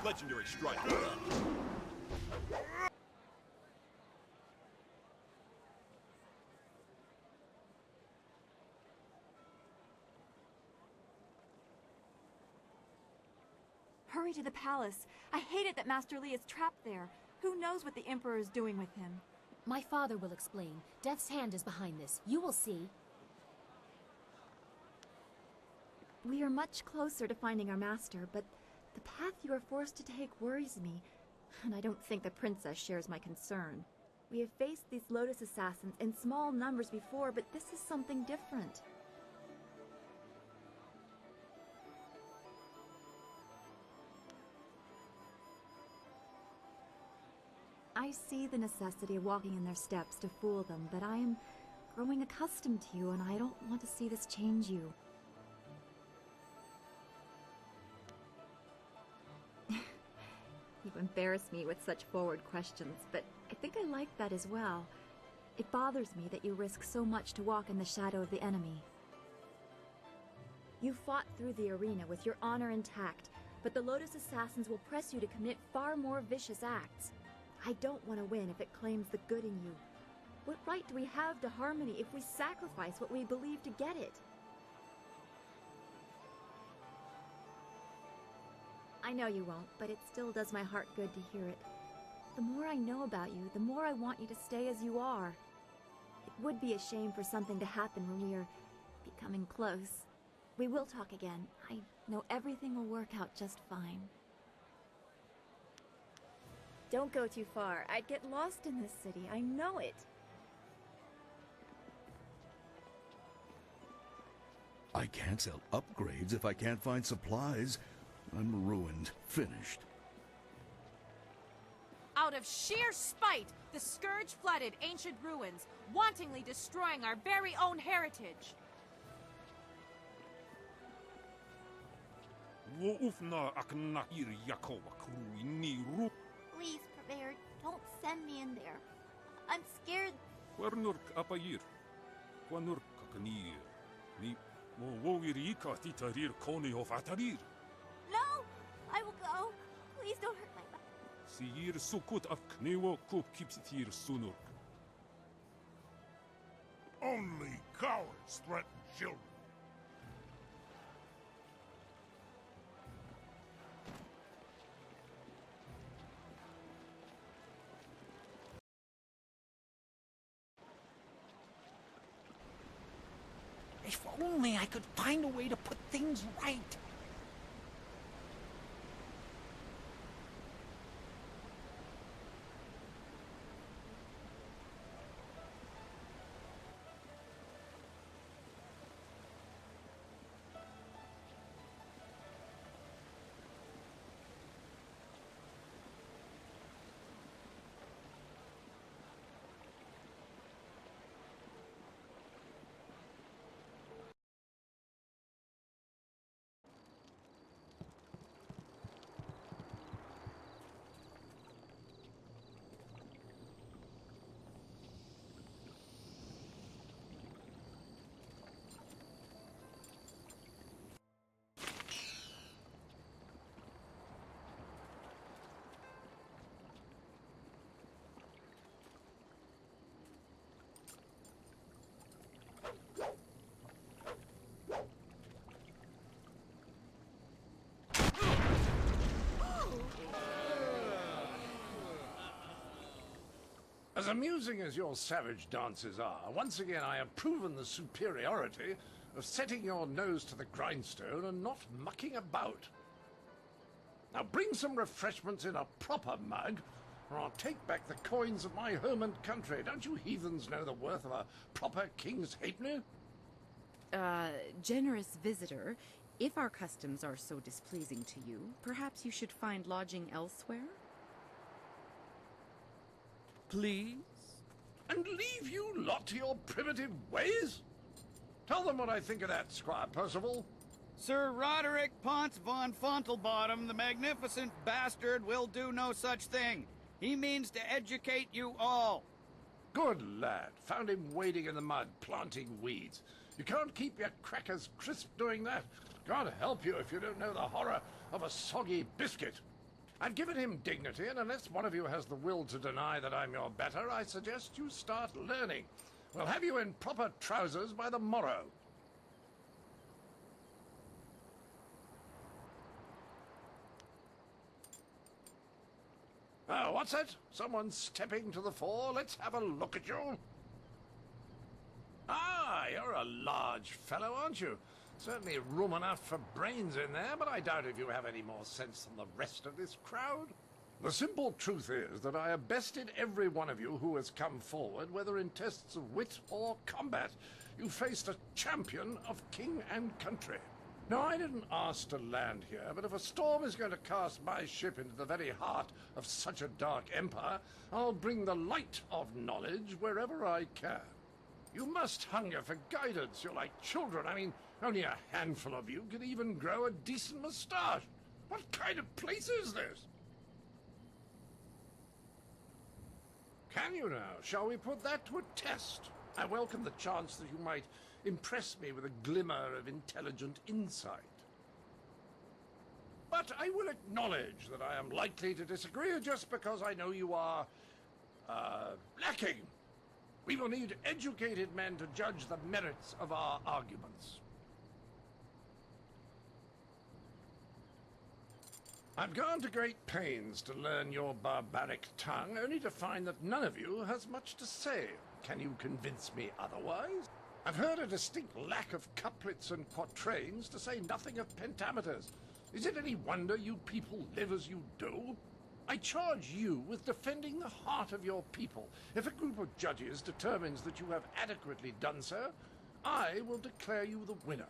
legendary strike. Hurry to the palace. I hate it that Master Li is trapped there. Who knows what the Emperor is doing with him? My father will explain. Death's hand is behind this. You will see. We are much closer to finding our master, but the path you are forced to take worries me, and I don't think the princess shares my concern. We have faced these Lotus assassins in small numbers before, but this is something different. I see the necessity of walking in their steps to fool them, but I am growing accustomed to you, and I don't want to see this change you. You embarrass me with such forward questions, but I think I like that as well. It bothers me that you risk so much to walk in the shadow of the enemy. You fought through the arena with your honor intact, but the Lotus assassins will press you to commit far more vicious acts. I don't want to win if it claims the good in you. What right do we have to harmony if we sacrifice what we believe to get it? I know you won't, but it still does my heart good to hear it. The more I know about you, the more I want you to stay as you are. It would be a shame for something to happen when we are becoming close. We will talk again. I know everything will work out just fine. Don't go too far. I'd get lost in this city. I know it. I can't sell upgrades if I can't find supplies. I'm ruined. Finished. Out of sheer spite, the Scourge flooded ancient ruins, wantonly destroying our very own heritage. Please, Prepared, don't send me in there. I'm scared. No! I will go. Please don't hurt my back. Only cowards threaten children. If only I could find a way to put things right. As amusing as your savage dances are, once again I have proven the superiority of setting your nose to the grindstone and not mucking about. Now bring some refreshments in a proper mug, or I'll take back the coins of my home and country. Don't you heathens know the worth of a proper king's halfpenny? Generous visitor, if our customs are so displeasing to you, perhaps you should find lodging elsewhere? Please? And leave you lot to your primitive ways? Tell them what I think of that, Squire Percival. Sir Roderick Ponce von Fontelbottom, the magnificent bastard, will do no such thing. He means to educate you all. Good lad. Found him wading in the mud, planting weeds. You can't keep your crackers crisp doing that. God help you if you don't know the horror of a soggy biscuit. I've given him dignity, and unless one of you has the will to deny that I'm your better, I suggest you start learning. We'll have you in proper trousers by the morrow. Oh, what's that? Someone stepping to the fore? Let's have a look at you. Ah, you're a large fellow, aren't you? Certainly room enough for brains in there, but I doubt if you have any more sense than the rest of this crowd. The simple truth is that I have bested every one of you who has come forward, whether in tests of wit or combat. You faced a champion of king and country. Now, I didn't ask to land here, but if a storm is going to cast my ship into the very heart of such a dark empire, I'll bring the light of knowledge wherever I can. You must hunger for guidance. You're like children. I mean, only a handful of you can even grow a decent moustache. What kind of place is this? Can you now? Shall we put that to a test? I welcome the chance that you might impress me with a glimmer of intelligent insight. But I will acknowledge that I am likely to disagree just because I know you are, lacking. We will need educated men to judge the merits of our arguments. I've gone to great pains to learn your barbaric tongue, only to find that none of you has much to say. Can you convince me otherwise? I've heard a distinct lack of couplets and quatrains, to say nothing of pentameters. Is it any wonder you people live as you do? I charge you with defending the heart of your people. If a group of judges determines that you have adequately done so, I will declare you the winner.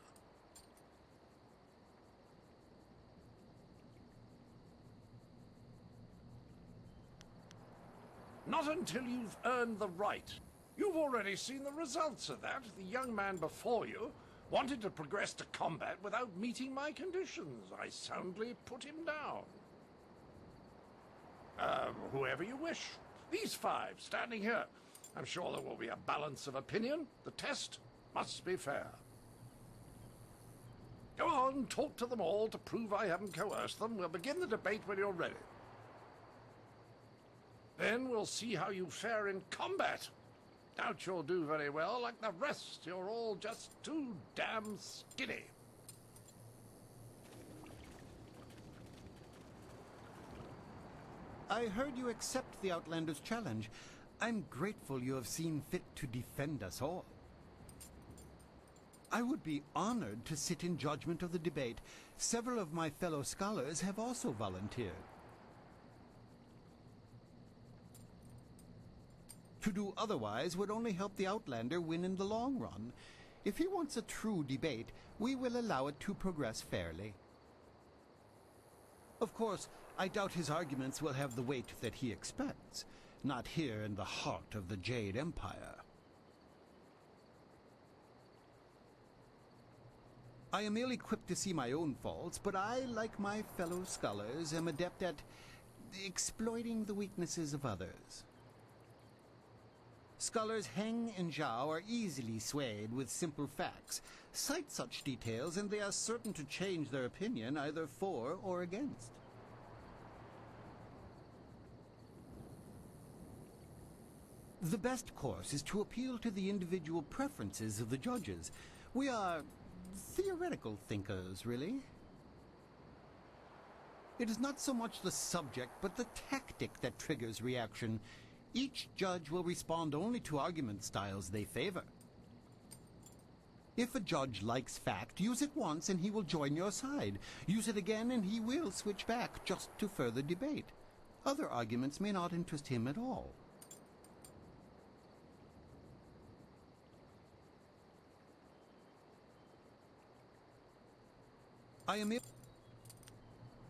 Not until you've earned the right. You've already seen the results of that. The young man before you wanted to progress to combat without meeting my conditions. I soundly put him down. Whoever you wish. These five, standing here. I'm sure there will be a balance of opinion. The test must be fair. Go on, talk to them all to prove I haven't coerced them. We'll begin the debate when you're ready. Then we'll see how you fare in combat. Doubt you'll do very well. Like the rest, you're all just too damn skinny. I heard you accept the Outlander's challenge. I'm grateful you have seen fit to defend us all. I would be honored to sit in judgment of the debate. Several of my fellow scholars have also volunteered. To do otherwise would only help the Outlander win in the long run. If he wants a true debate, we will allow it to progress fairly. Of course, I doubt his arguments will have the weight that he expects. Not here in the heart of the Jade Empire. I am ill-equipped to see my own faults, but I, like my fellow scholars, am adept at exploiting the weaknesses of others. Scholars Heng and Zhao are easily swayed with simple facts. Cite such details and they are certain to change their opinion either for or against. The best course is to appeal to the individual preferences of the judges. We are theoretical thinkers, really. It is not so much the subject, but the tactic that triggers reaction. Each judge will respond only to argument styles they favor. If a judge likes fact, use it once and he will join your side. Use it again and he will switch back just to further debate. Other arguments may not interest him at all.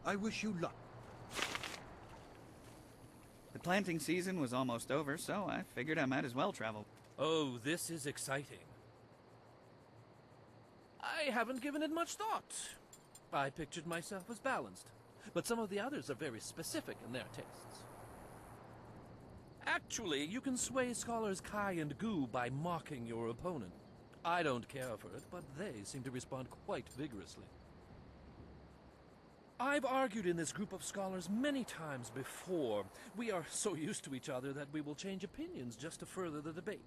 I wish you luck. The planting season was almost over, so I figured I might as well travel. Oh, this is exciting. I haven't given it much thought. I pictured myself as balanced, but some of the others are very specific in their tastes. Actually, you can sway scholars Kai and Gu by mocking your opponent. I don't care for it, but they seem to respond quite vigorously. I've argued in this group of scholars many times before. We are so used to each other that we will change opinions just to further the debate.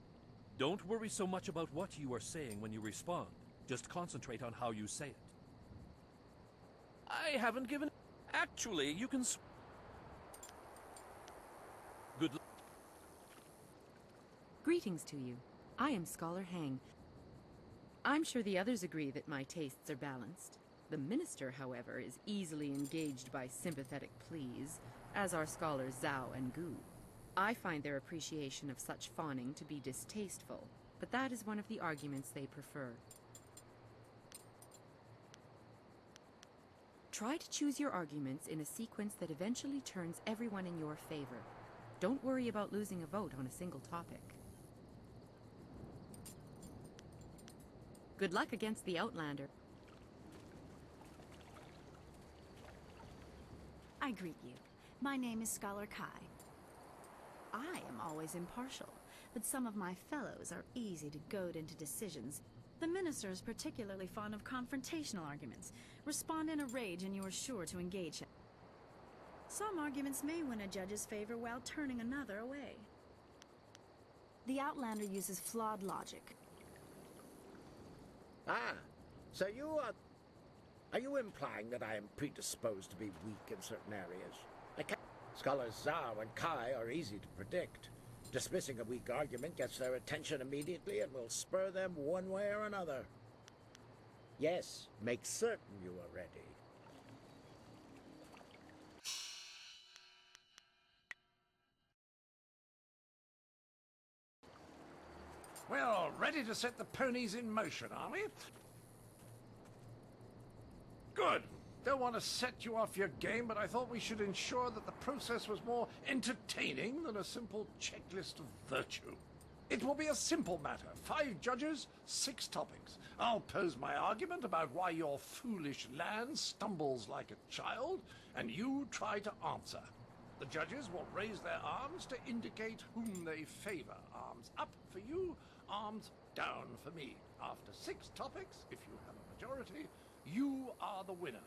Don't worry so much about what you are saying when you respond. Just concentrate on how you say it. I haven't given... Actually, you can... Good luck. Greetings to you. I am Scholar Hang. I'm sure the others agree that my tastes are balanced. The minister, however, is easily engaged by sympathetic pleas, as are scholars Zhao and Gu. I find their appreciation of such fawning to be distasteful, but that is one of the arguments they prefer. Try to choose your arguments in a sequence that eventually turns everyone in your favor. Don't worry about losing a vote on a single topic. Good luck against the Outlander. I greet you. My name is Scholar Kai. I am always impartial, but some of my fellows are easy to goad into decisions. The minister is particularly fond of confrontational arguments. Respond in a rage and you are sure to engage him. Some arguments may win a judge's favor while turning another away. The Outlander uses flawed logic. Ah, so you are... Are you implying that I am predisposed to be weak in certain areas? Scholars Zhao and Kai are easy to predict. Dismissing a weak argument gets their attention immediately and will spur them one way or another. Yes, make certain you are ready. Well, ready to set the ponies in motion, are we? Good. Don't want to set you off your game, but I thought we should ensure that the process was more entertaining than a simple checklist of virtue. It will be a simple matter. 5 judges, 6 topics. I'll pose my argument about why your foolish land stumbles like a child, and you try to answer. The judges will raise their arms to indicate whom they favor. Arms up for you, arms down for me. After 6 topics, if you have a majority, you are the winner.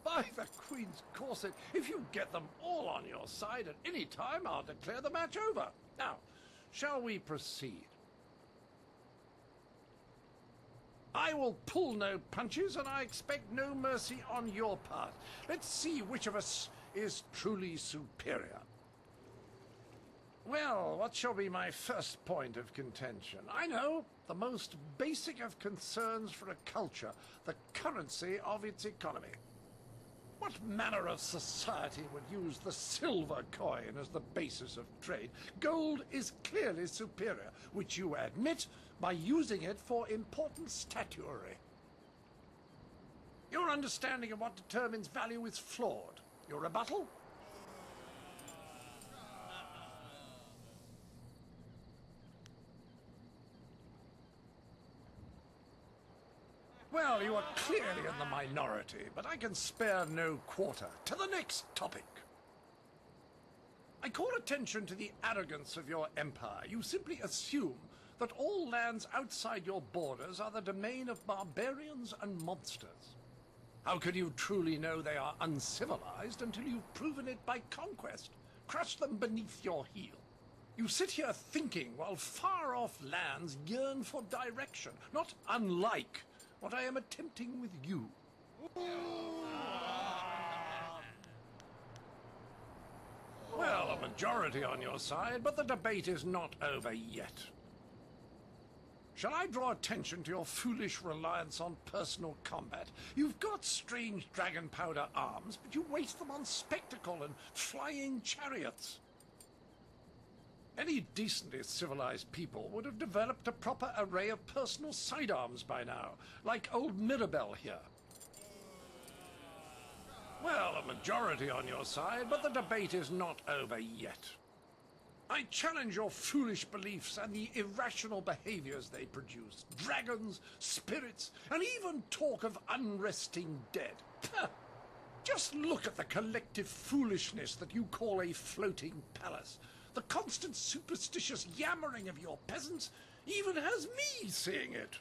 By the Queen's corset, if you get them all on your side at any time, I'll declare the match over. Now, shall we proceed? I will pull no punches, and I expect no mercy on your part. Let's see which of us is truly superior. Well, what shall be my first point of contention? I know, the most basic of concerns for a culture, the currency of its economy. What manner of society would use the silver coin as the basis of trade? Gold is clearly superior, which you admit by using it for important statuary. Your understanding of what determines value is flawed. Your rebuttal? Well, you are clearly in the minority, but I can spare no quarter. To the next topic. I call attention to the arrogance of your empire. You simply assume that all lands outside your borders are the domain of barbarians and monsters. How can you truly know they are uncivilized until you've proven it by conquest? Crush them beneath your heel. You sit here thinking while far-off lands yearn for direction, not unlike what I am attempting with you. Well, a majority on your side, but the debate is not over yet. Shall I draw attention to your foolish reliance on personal combat? You've got strange dragon powder arms, but you waste them on spectacle and flying chariots. Any decently civilized people would have developed a proper array of personal sidearms by now, like old Mirabelle here. Well, a majority on your side, but the debate is not over yet. I challenge your foolish beliefs and the irrational behaviors they produce. Dragons, spirits, and even talk of unresting dead. Just look at the collective foolishness that you call a floating palace. The constant superstitious yammering of your peasants even has me seeing it.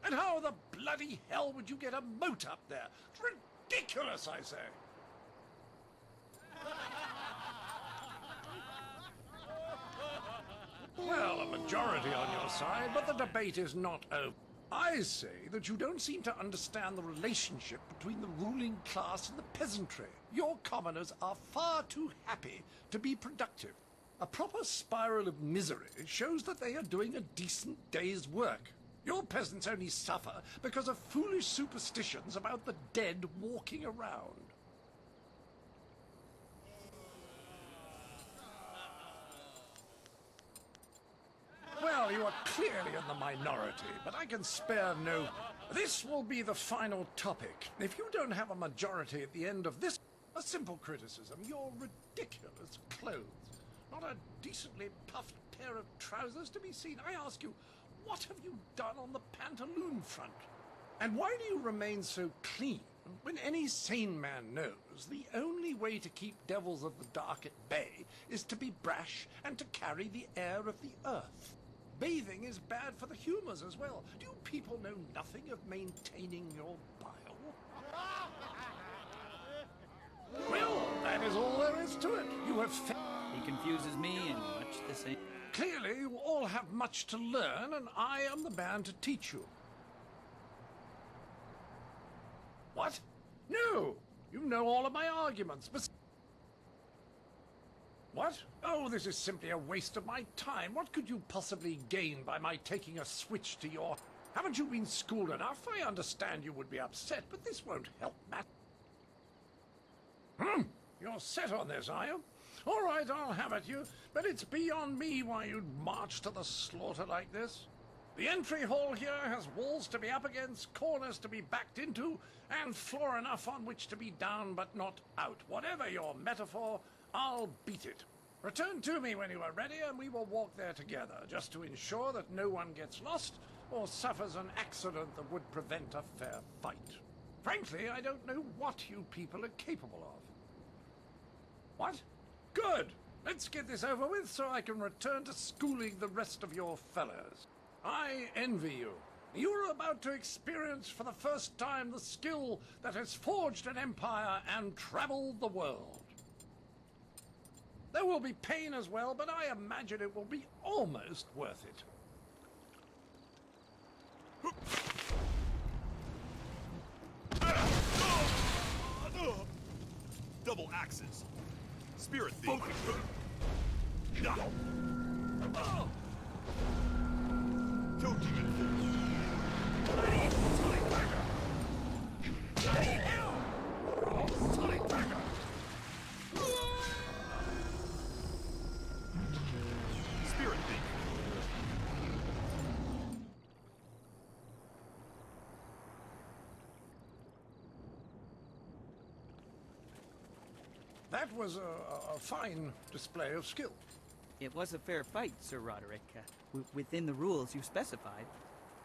And how the bloody hell would you get a moat up there? It's ridiculous, I say. Well, a majority on your side, but the debate is not over. I say that you don't seem to understand the relationship between the ruling class and the peasantry. Your commoners are far too happy to be productive. A proper spiral of misery shows that they are doing a decent day's work. Your peasants only suffer because of foolish superstitions about the dead walking around. Well, you are clearly in the minority, but I can spare no... This will be the final topic. If you don't have a majority at the end of this, a simple criticism, your ridiculous clothes. Not a decently puffed pair of trousers to be seen. I ask you, what have you done on the pantaloon front? And why do you remain so clean when any sane man knows the only way to keep devils of the dark at bay is to be brash and to carry the air of the earth? Bathing is bad for the humors as well. Do you people know nothing of maintaining your bile? Well, that is all there is to it. You have... He confuses me in much the same... Clearly, you all have much to learn, and I am the man to teach you. What? No! You know all of my arguments, but... What? Oh, this is simply a waste of my time. What could you possibly gain by my taking a switch to your... Haven't you been schooled enough? I understand you would be upset, but this won't help, Matt. You're set on this, are you? All right, I'll have it, you. But it's beyond me why you'd march to the slaughter like this. The entry hall here has walls to be up against, corners to be backed into, and floor enough on which to be down but not out. Whatever your metaphor, I'll beat it. Return to me when you are ready, and we will walk there together, just to ensure that no one gets lost or suffers an accident that would prevent a fair fight. Frankly, I don't know what you people are capable of. What? Good! Let's get this over with so I can return to schooling the rest of your fellows. I envy you. You are about to experience for the first time the skill that has forged an empire and traveled the world. There will be pain as well, but I imagine it will be almost worth it. Double axes. Spirit thief. Toe demon. Spirit thief. That was a fine display of skill. It was a fair fight, Sir Roderick, within the rules you specified.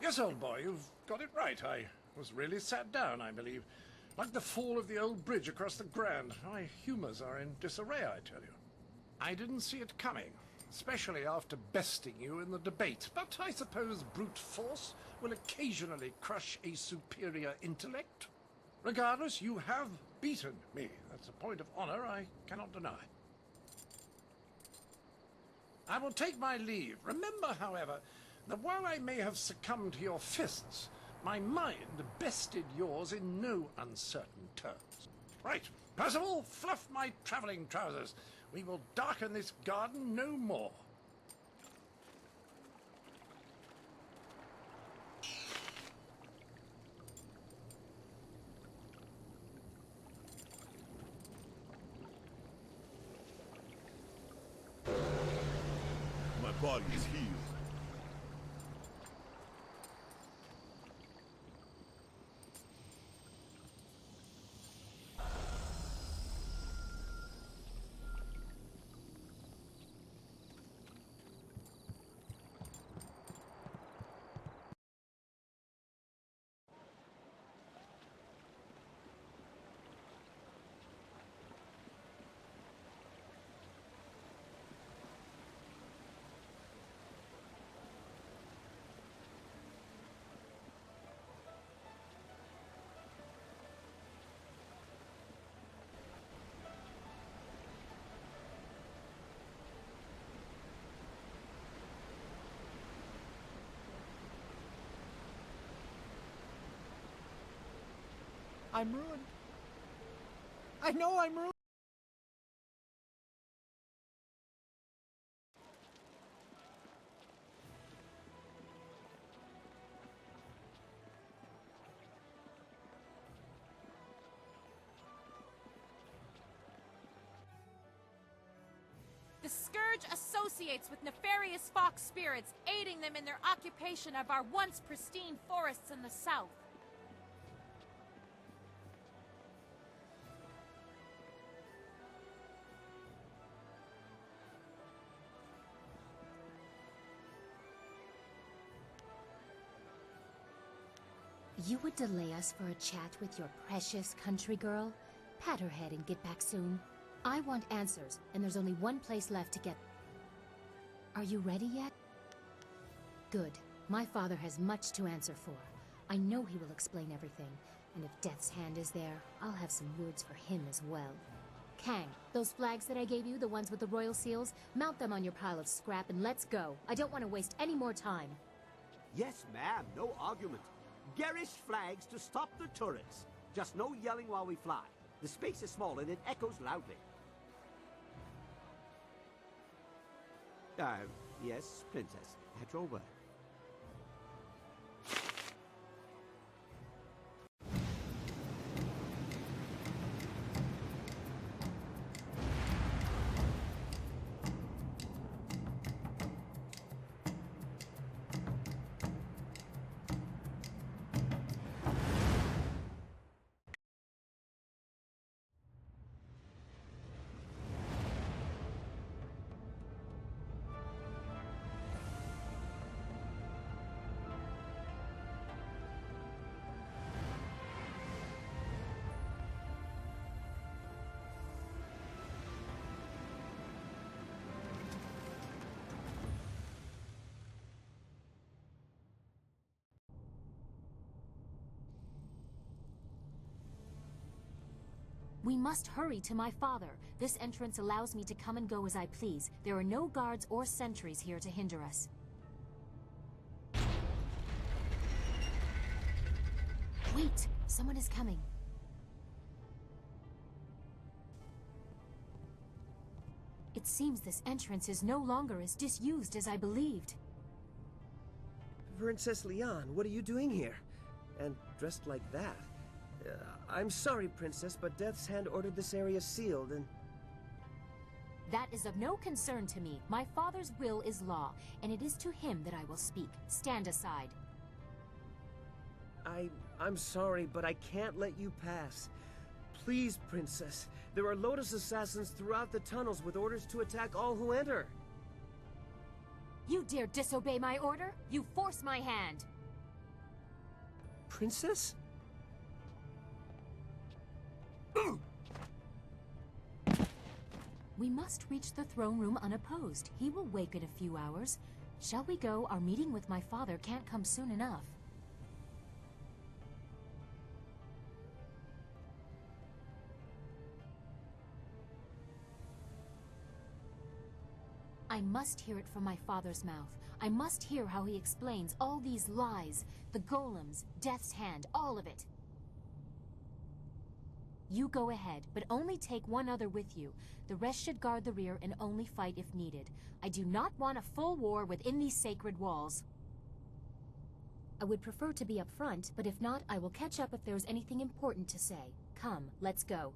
Yes, old boy, you've got it right. I was really sat down, I believe. Like the fall of the old bridge across the Grand. My humors are in disarray, I tell you. I didn't see it coming, especially after besting you in the debate. But I suppose brute force will occasionally crush a superior intellect. Regardless, you have beaten me. That's a point of honor I cannot deny. I will take my leave. Remember, however, that while I may have succumbed to your fists, my mind bested yours in no uncertain terms. Right, Percival, fluff my travelling trousers. We will darken this garden no more. My body is healed. I'm ruined. I know I'm ruined. The Scourge associates with nefarious fox spirits, aiding them in their occupation of our once pristine forests in the south. You would delay us for a chat with your precious country girl? Pat her head and get back soon. I want answers, and there's only one place left to get... Are you ready yet? Good. My father has much to answer for. I know he will explain everything, and if Death's Hand is there, I'll have some words for him as well. Kang, those flags that I gave you, the ones with the royal seals, mount them on your pile of scrap and let's go. I don't want to waste any more time. Yes, ma'am. No argument. Garish flags to stop the turrets. Just no yelling while we fly. The space is small and it echoes loudly. Yes, Princess. At your word. We must hurry to my father. This entrance allows me to come and go as I please. There are no guards or sentries here to hinder us. Wait! Someone is coming. It seems this entrance is no longer as disused as I believed. Princess Leon, what are you doing here? And dressed like that? I'm sorry, Princess, but Death's Hand ordered this area sealed and... That is of no concern to me. My father's will is law, and it is to him that I will speak. Stand aside. I'm sorry, but I can't let you pass. Please, Princess. There are Lotus assassins throughout the tunnels with orders to attack all who enter. You dare disobey my order? You force my hand! Princess? We must reach the throne room unopposed. He will wake in a few hours. Shall we go? Our meeting with my father can't come soon enough. I must hear it from my father's mouth. I must hear how he explains all these lies, the golems, Death's Hand, all of it. You go ahead, but only take one other with you. The rest should guard the rear and only fight if needed. I do not want a full war within these sacred walls. I would prefer to be up front, but if not, I will catch up if there's anything important to say. Come, let's go.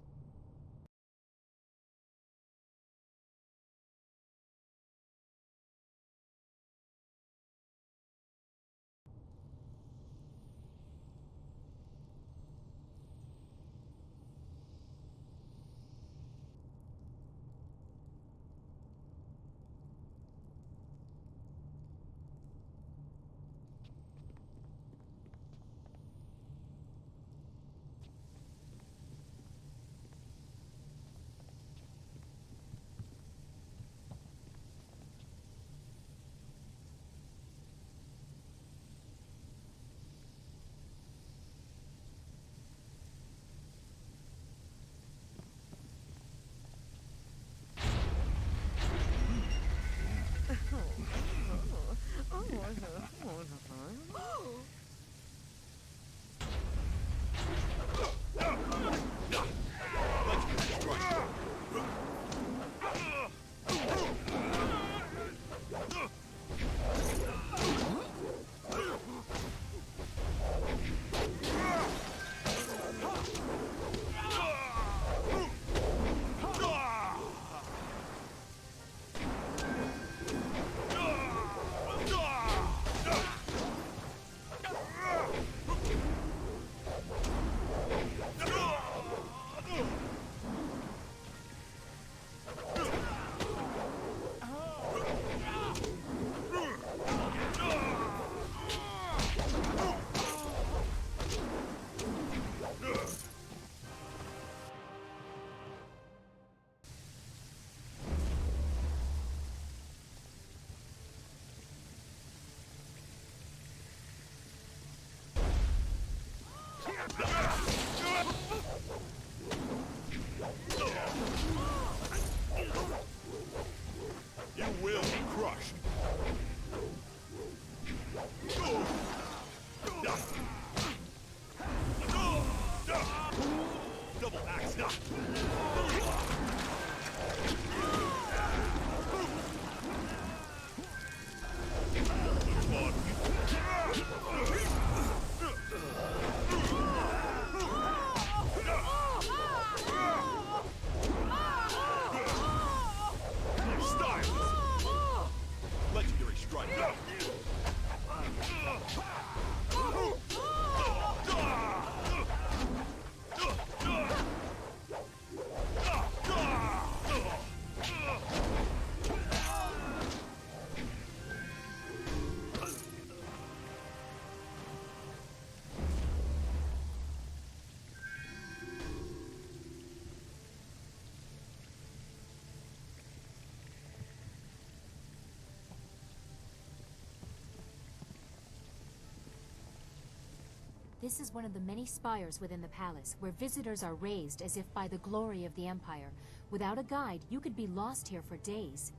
This is one of the many spires within the palace, where visitors are raised as if by the glory of the Empire. Without a guide, you could be lost here for days.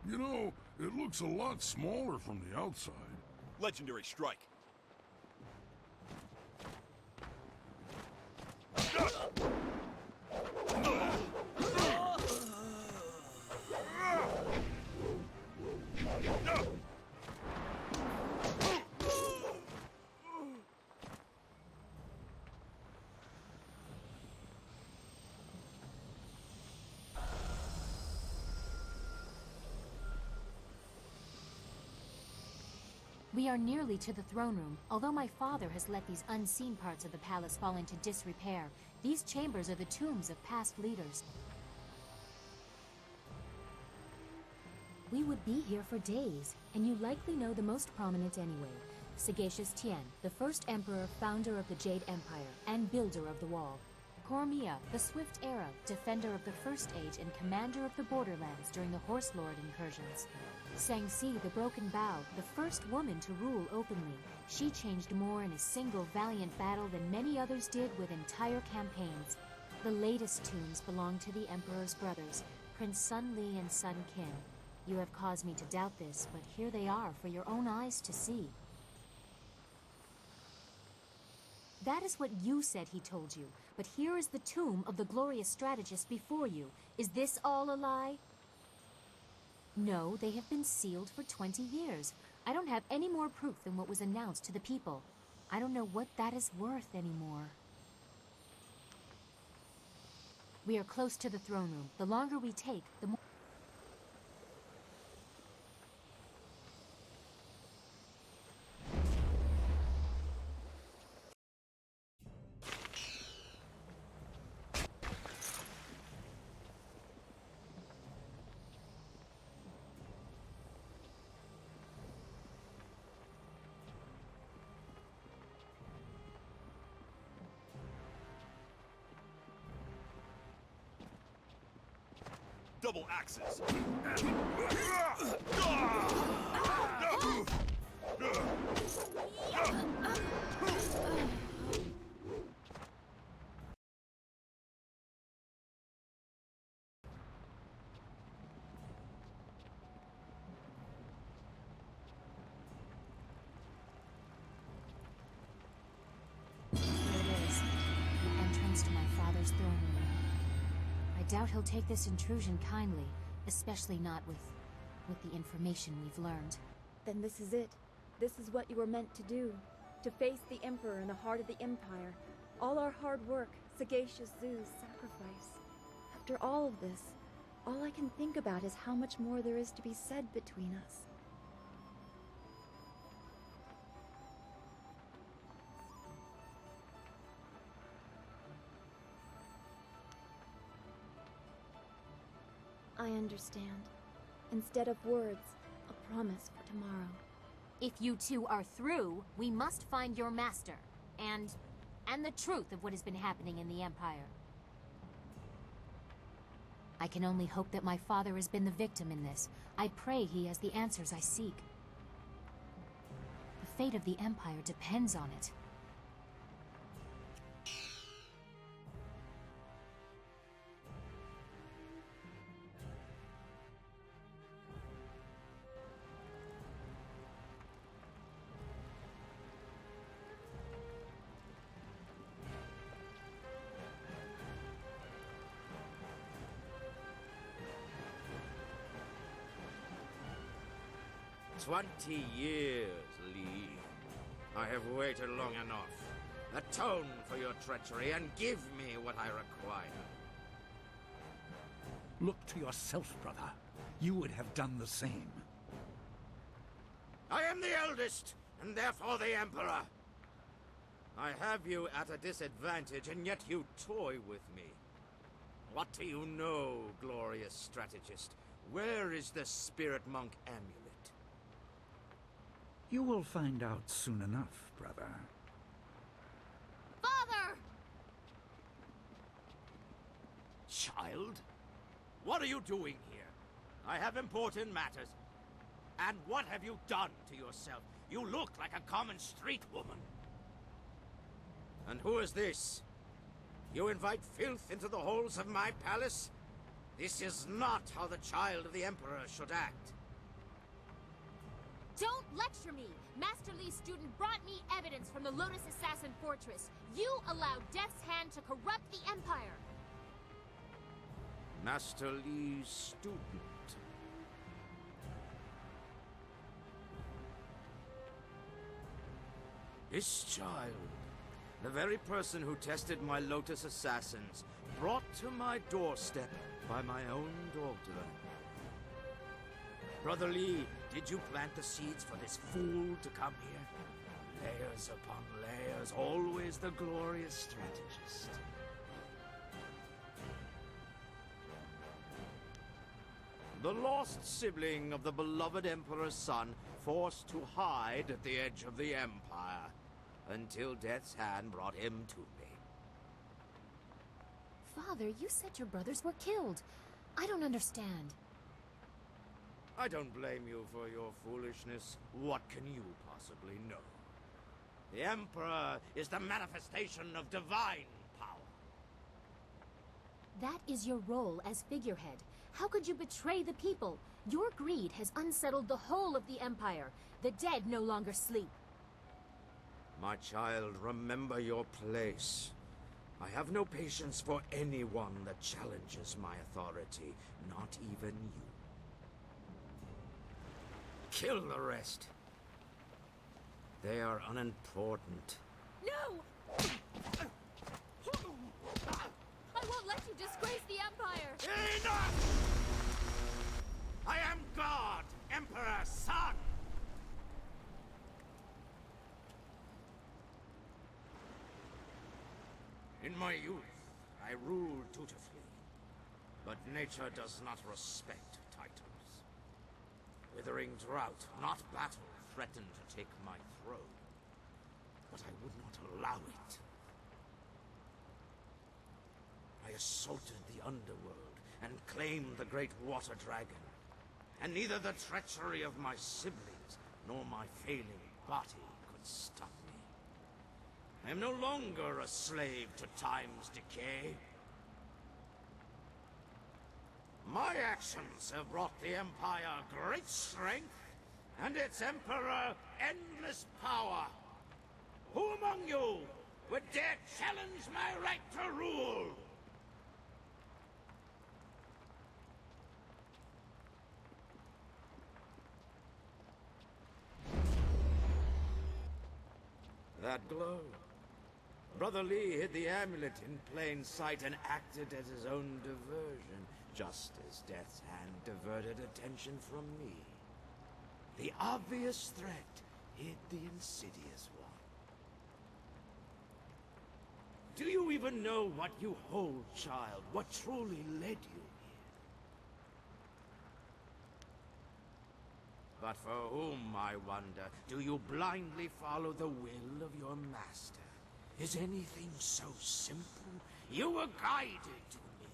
You know, it looks a lot smaller from the outside. Legendary strike. We are nearly to the throne room. Although my father has let these unseen parts of the palace fall into disrepair, these chambers are the tombs of past leaders. We would be here for days, and you likely know the most prominent anyway. Sagacious Tien, the first emperor, founder of the Jade Empire, and builder of the Wall. Cormia, the Swift Era, defender of the First Age and commander of the Borderlands during the Horse Lord incursions. Sangsi, the Broken Bow, the first woman to rule openly. She changed more in a single valiant battle than many others did with entire campaigns. The latest tombs belong to the Emperor's brothers, Prince Sun Li and Sun Qin. You have caused me to doubt this, but here they are for your own eyes to see. That is what you said he told you, but here is the tomb of the glorious strategist before you. Is this all a lie? No, they have been sealed for 20 years. I don't have any more proof than what was announced to the people. I don't know what that is worth anymore. We are close to the throne room. The longer we take, the more... Double axes. To my father's throne room. I doubt he'll take this intrusion kindly, especially not with the information we've learned. Then this is it. This is what you were meant to do. To face the Emperor in the heart of the Empire. All our hard work, Sagacious Zoo's sacrifice. After all of this, all I can think about is how much more there is to be said between us. I understand. Instead of words, a promise for tomorrow. If you two are through, we must find your master, and the truth of what has been happening in the Empire. I can only hope that my father has been the victim in this. I pray he has the answers I seek. The fate of the Empire depends on it. "20 years, Lee. I have waited long enough. Atone for your treachery and give me what I require." Look to yourself, brother. You would have done the same. I am the eldest, and therefore the Emperor. I have you at a disadvantage, and yet you toy with me. What do you know, glorious strategist? Where is the spirit monk amulet? You will find out soon enough, brother. Father! Child? What are you doing here? I have important matters. And what have you done to yourself? You look like a common street woman. And who is this? You invite filth into the halls of my palace? This is not how the child of the Emperor should act. Don't lecture me! Master Lee's student brought me evidence from the Lotus Assassin Fortress. You allowed Death's Hand to corrupt the Empire! Master Lee's student. This child, the very person who tested my Lotus Assassins, brought to my doorstep by my own daughter. Brother Lee, did you plant the seeds for this fool to come here? Layers upon layers, always the glorious strategist. The lost sibling of the beloved Emperor's son, forced to hide at the edge of the Empire, until Death's Hand brought him to me. Father, you said your brothers were killed. I don't understand. I don't blame you for your foolishness. What can you possibly know? The Emperor is the manifestation of divine power. That is your role as figurehead. How could you betray the people? Your greed has unsettled the whole of the Empire. The dead no longer sleep. My child, remember your place. I have no patience for anyone that challenges my authority, not even you. Kill the rest. They are unimportant. No! I won't let you disgrace the Empire! Enough! I am God, Emperor's son! In my youth, I ruled dutifully, but nature does not respect titles. Withering drought, not battle, threatened to take my throne, but I would not allow it. I assaulted the underworld and claimed the great water dragon, and neither the treachery of my siblings nor my failing body could stop me. I am no longer a slave to time's decay. My actions have brought the Empire great strength, and its Emperor endless power. Who among you would dare challenge my right to rule? That glow. Brother Lee hid the amulet in plain sight and acted as his own diversion, just as Death's Hand diverted attention from me. The obvious threat hid the insidious one. Do you even know what you hold, child? What truly led you here? But for whom, I wonder, do you blindly follow the will of your master? Is anything so simple? You were guided to me.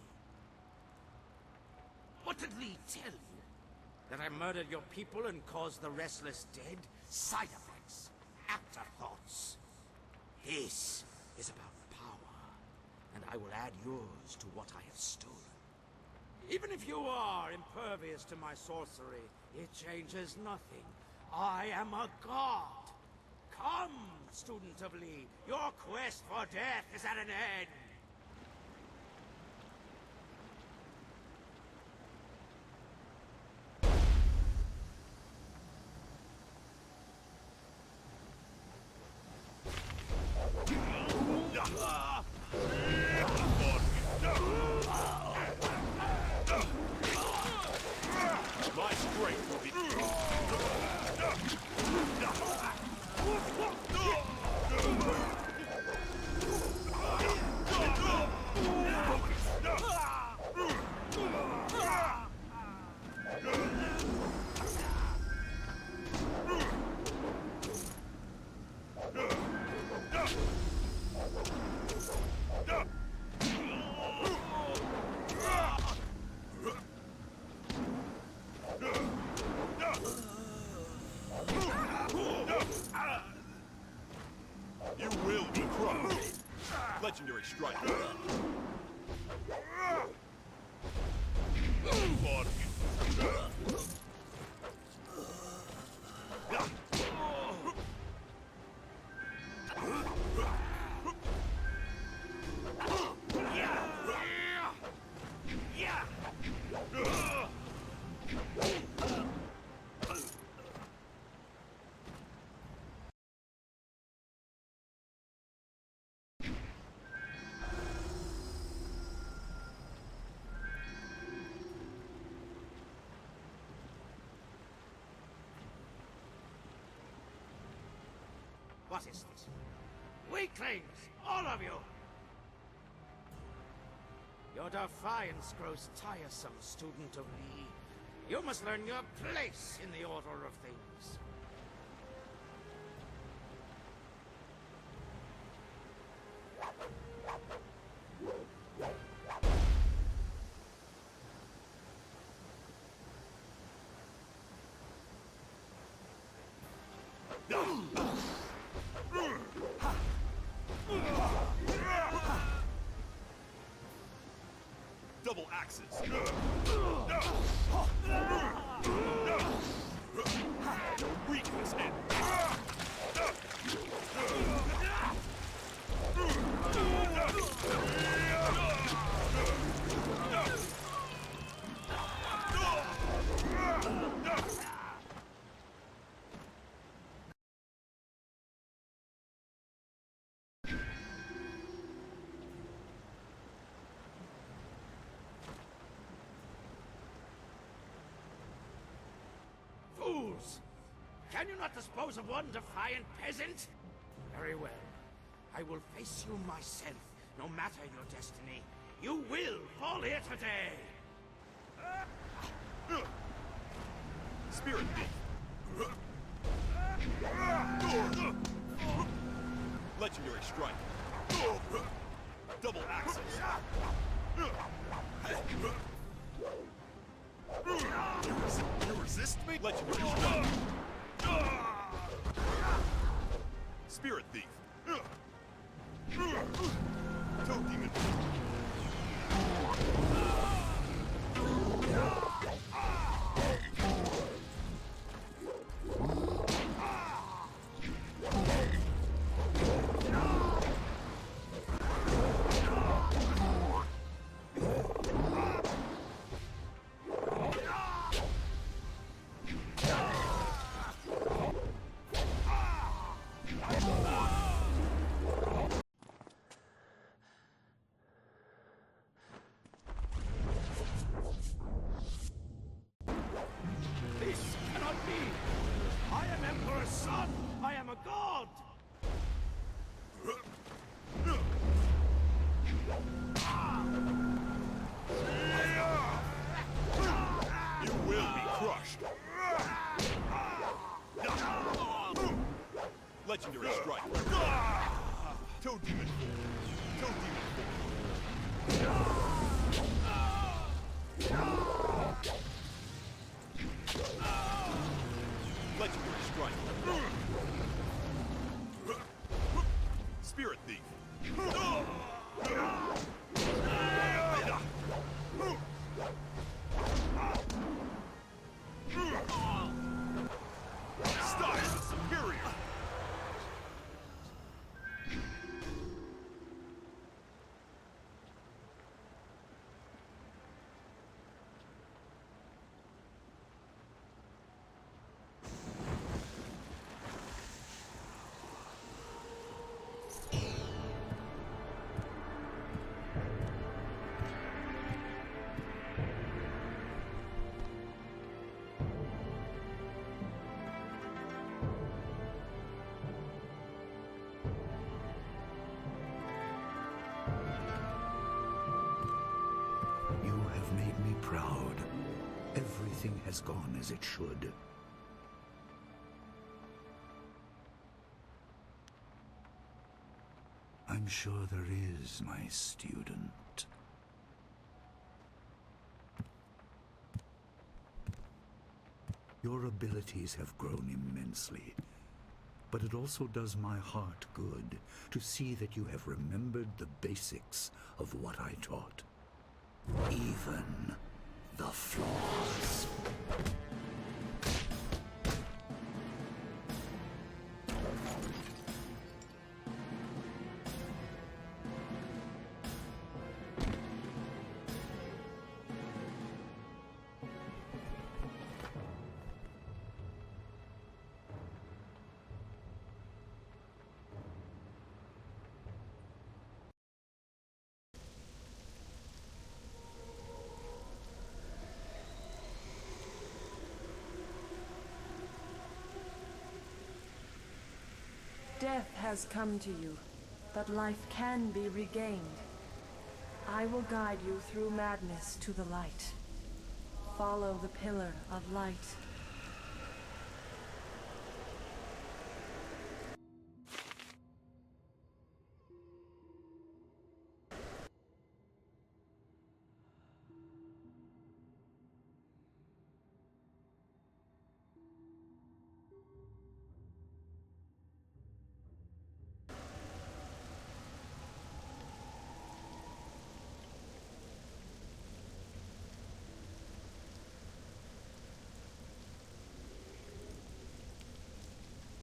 What did Lee tell you? That I murdered your people and caused the restless dead? Side effects, afterthoughts. This is about power, and I will add yours to what I have stolen. Even if you are impervious to my sorcery, it changes nothing. I am a god. Come, student of Lee, your quest for death is at an end. My strength will be... What is this? Weaklings! All of you! Your defiance grows tiresome, student of me. You must learn your place in the order of things. Double axes. Weakness and Fools! Can you not dispose of one defiant peasant? Very well. I will face you myself, no matter your destiny. You will fall here today! Spirit Thief. Legendary strike. Double axes. You resist me? Legendary strike. Spirit Thief. Toad Demon. This cannot be! I am Emperor's son! I am a god! You will be crushed. Legendary strike. Toad Demon. Toad Demon. Legendary strike. Spirit Thief. Style is superior. You have made me proud. Everything has gone as it should. I'm sure there is, my student. Your abilities have grown immensely, but it also does my heart good to see that you have remembered the basics of what I taught. Even the flaws. Death has come to you, but life can be regained. I will guide you through madness to the light. Follow the pillar of light